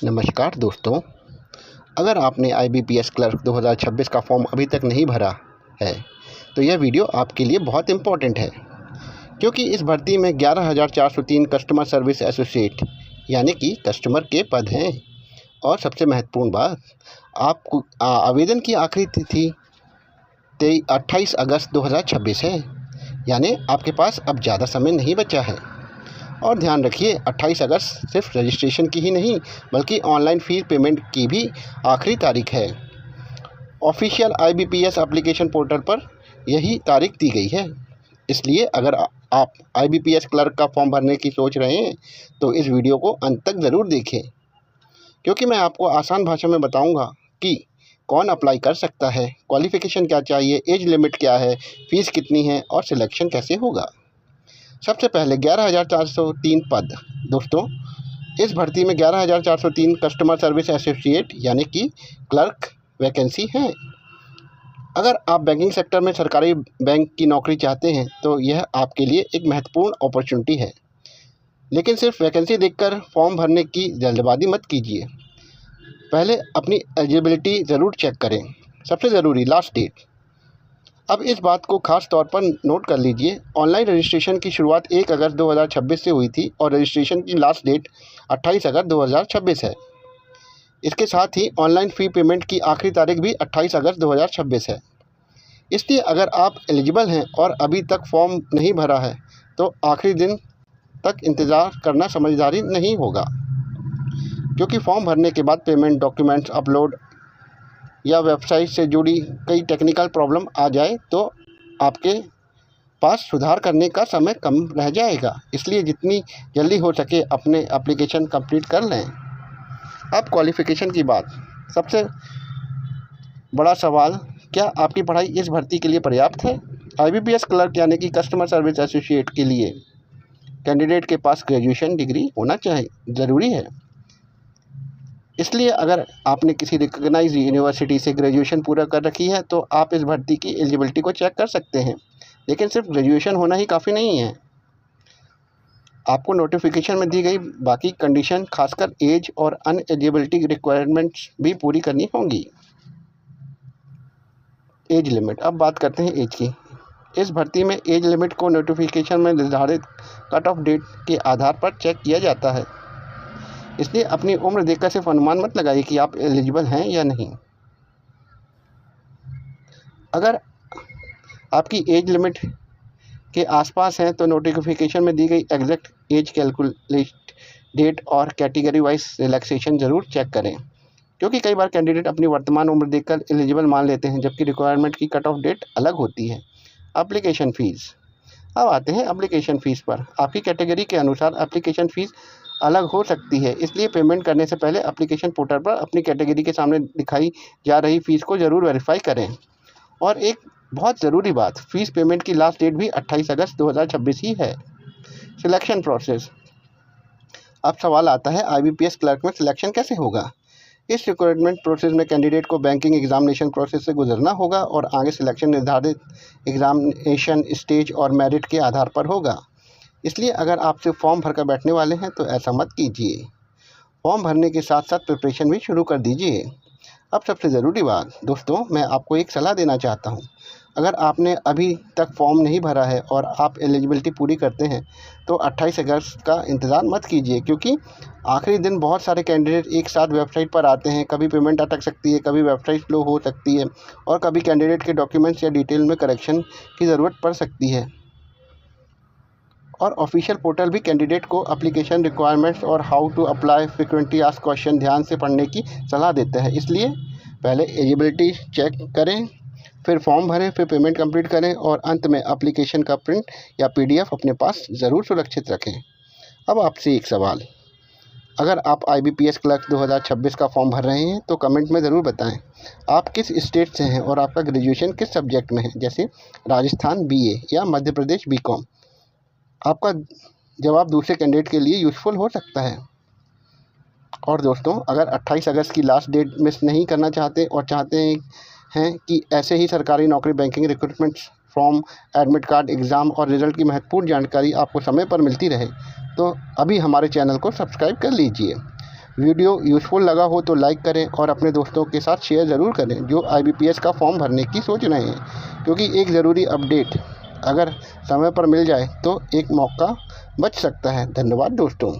नमस्कार दोस्तों, अगर आपने IBPS क्लर्क 2026 का फॉर्म अभी तक नहीं भरा है तो यह वीडियो आपके लिए बहुत इम्पोर्टेंट है, क्योंकि इस भर्ती में 11,403 कस्टमर सर्विस एसोसिएट यानी कि कस्टमर के पद हैं। और सबसे महत्वपूर्ण बात, आपको आवेदन की आखिरी तिथि 28 अगस्त 2026 है, यानी आपके पास अब ज़्यादा समय नहीं बचा है। और ध्यान रखिए, 28 अगस्त सिर्फ रजिस्ट्रेशन की ही नहीं बल्कि ऑनलाइन फ़ीस पेमेंट की भी आखिरी तारीख है। ऑफिशियल IBPS एप्लीकेशन पोर्टल पर यही तारीख दी गई है। इसलिए अगर आप IBPS क्लर्क का फॉर्म भरने की सोच रहे हैं तो इस वीडियो को अंत तक ज़रूर देखें, क्योंकि मैं आपको आसान भाषा में बताऊंगा कि कौन अप्लाई कर सकता है, क्वालिफ़िकेशन क्या चाहिए, एज लिमिट क्या है, फ़ीस कितनी है और सिलेक्शन कैसे होगा। सबसे पहले 11,403 पद। दोस्तों, इस भर्ती में 11,403 कस्टमर सर्विस एसोसिएट यानी कि क्लर्क वैकेंसी हैं। अगर आप बैंकिंग सेक्टर में सरकारी बैंक की नौकरी चाहते हैं तो यह आपके लिए एक महत्वपूर्ण अपॉर्चुनिटी है। लेकिन सिर्फ वैकेंसी देखकर फॉर्म भरने की जल्दबाजी मत कीजिए। पहले अपनी एलिजिबिलिटी ज़रूर चेक करें। सबसे ज़रूरी, लास्ट डेट। अब इस बात को खास तौर पर नोट कर लीजिए, ऑनलाइन रजिस्ट्रेशन की शुरुआत 1 अगस्त 2026 से हुई थी और रजिस्ट्रेशन की लास्ट डेट 28 अगस्त 2026 है। इसके साथ ही ऑनलाइन फ़ी पेमेंट की आखिरी तारीख भी 28 अगस्त 2026 है। इसलिए अगर आप एलिजिबल हैं और अभी तक फॉर्म नहीं भरा है तो आखिरी दिन तक इंतज़ार करना समझदारी नहीं होगा, क्योंकि फॉर्म भरने के बाद पेमेंट, डॉक्यूमेंट्स अपलोड या वेबसाइट से जुड़ी कई टेक्निकल प्रॉब्लम आ जाए तो आपके पास सुधार करने का समय कम रह जाएगा। इसलिए जितनी जल्दी हो सके अपने एप्लीकेशन कंप्लीट कर लें। अब क्वालिफ़िकेशन की बात। सबसे बड़ा सवाल, क्या आपकी पढ़ाई इस भर्ती के लिए पर्याप्त है? IBPS क्लर्क यानी कि कस्टमर सर्विस एसोसिएट के लिए कैंडिडेट के पास ग्रेजुएशन डिग्री होना चाहिए, ज़रूरी है। इसलिए अगर आपने किसी रिकॉग्नाइज्ड यूनिवर्सिटी से ग्रेजुएशन पूरा कर रखी है तो आप इस भर्ती की एलिजिबिलिटी को चेक कर सकते हैं। लेकिन सिर्फ ग्रेजुएशन होना ही काफ़ी नहीं है। आपको नोटिफिकेशन में दी गई बाकी कंडीशन, खासकर एज और अनएलिजिबिलिटी रिक्वायरमेंट्स भी पूरी करनी होंगी। Age limit. अब बात करते हैं एज की। इस भर्ती में एज लिमिट को नोटिफिकेशन में निर्धारित कट ऑफ डेट के आधार पर चेक किया जाता है। इसलिए अपनी उम्र देखकर सिर्फ अनुमान मत लगाइए कि आप एलिजिबल हैं या नहीं। अगर आपकी एज लिमिट के आसपास हैं तो नोटिफिकेशन में दी गई एग्जैक्ट एज कैलकुलेट डेट और कैटेगरी वाइज रिलैक्सेशन ज़रूर चेक करें, क्योंकि कई बार कैंडिडेट अपनी वर्तमान उम्र देखकर एलिजिबल मान लेते हैं, जबकि रिक्वायरमेंट की कट ऑफ डेट अलग होती है। Application fees. अब आते हैं एप्लीकेशन फ़ीस पर। आपकी कैटेगरी के अनुसार एप्लीकेशन फ़ीस अलग हो सकती है, इसलिए पेमेंट करने से पहले एप्लीकेशन पोर्टल पर अपनी कैटेगरी के सामने दिखाई जा रही फ़ीस को ज़रूर वेरीफाई करें। और एक बहुत ज़रूरी बात, फ़ीस पेमेंट की लास्ट डेट भी 28 अगस्त 2026 ही है। Selection process. अब सवाल आता है, IBPS क्लर्क में सिलेक्शन कैसे होगा? इस रिक्रूटमेंट प्रोसेस में कैंडिडेट को बैंकिंग एग्जामिनेशन प्रोसेस से गुजरना होगा और आगे सिलेक्शन निर्धारित एग्जामिनेशन स्टेज और मेरिट के आधार पर होगा। इसलिए अगर आप सिर्फ फॉर्म भरकर बैठने वाले हैं तो ऐसा मत कीजिए। फॉर्म भरने के साथ साथ प्रिपरेशन भी शुरू कर दीजिए। अब सबसे ज़रूरी बात, दोस्तों, मैं आपको एक सलाह देना चाहता हूँ। अगर आपने अभी तक फॉर्म नहीं भरा है और आप एलिजिबिलिटी पूरी करते हैं तो 28 अगस्त का इंतज़ार मत कीजिए, क्योंकि आखिरी दिन बहुत सारे कैंडिडेट एक साथ वेबसाइट पर आते हैं। कभी पेमेंट अटक सकती है, कभी वेबसाइट स्लो हो सकती है और कभी कैंडिडेट के डॉक्यूमेंट्स या डिटेल में करेक्शन की ज़रूरत पड़ सकती है। और ऑफिशियल पोर्टल भी कैंडिडेट को एप्लीकेशन रिक्वायरमेंट्स और how to apply frequently asked question ध्यान से पढ़ने की सलाह देता है। इसलिए पहले एलिजिबिलिटी चेक करें, फिर फॉर्म भरें, फिर पेमेंट कंप्लीट करें और अंत में एप्लीकेशन का प्रिंट या PDF अपने पास ज़रूर सुरक्षित रखें। अब आपसे एक सवाल, अगर आप IBPS क्लर्क 2026 का फॉर्म भर रहे हैं तो कमेंट में ज़रूर बताएं आप किस स्टेट से हैं और आपका ग्रेजुएशन किस सब्जेक्ट में है, जैसे राजस्थान BA या मध्य प्रदेश BCom। आपका जवाब दूसरे कैंडिडेट के लिए यूज़फुल हो सकता है। और दोस्तों, अगर 28 अगस्त की लास्ट डेट मिस नहीं करना चाहते और चाहते हैं कि ऐसे ही सरकारी नौकरी, banking, recruitment form, admit card, exam और रिज़ल्ट की महत्वपूर्ण जानकारी आपको समय पर मिलती रहे तो अभी हमारे चैनल को सब्सक्राइब कर लीजिए। वीडियो यूज़फुल लगा हो तो लाइक करें और अपने दोस्तों के साथ शेयर ज़रूर करें जो IBPS का फॉर्म भरने की सोच रहे हैं, क्योंकि एक ज़रूरी अपडेट अगर समय पर मिल जाए तो एक मौका बच सकता है। धन्यवाद दोस्तों।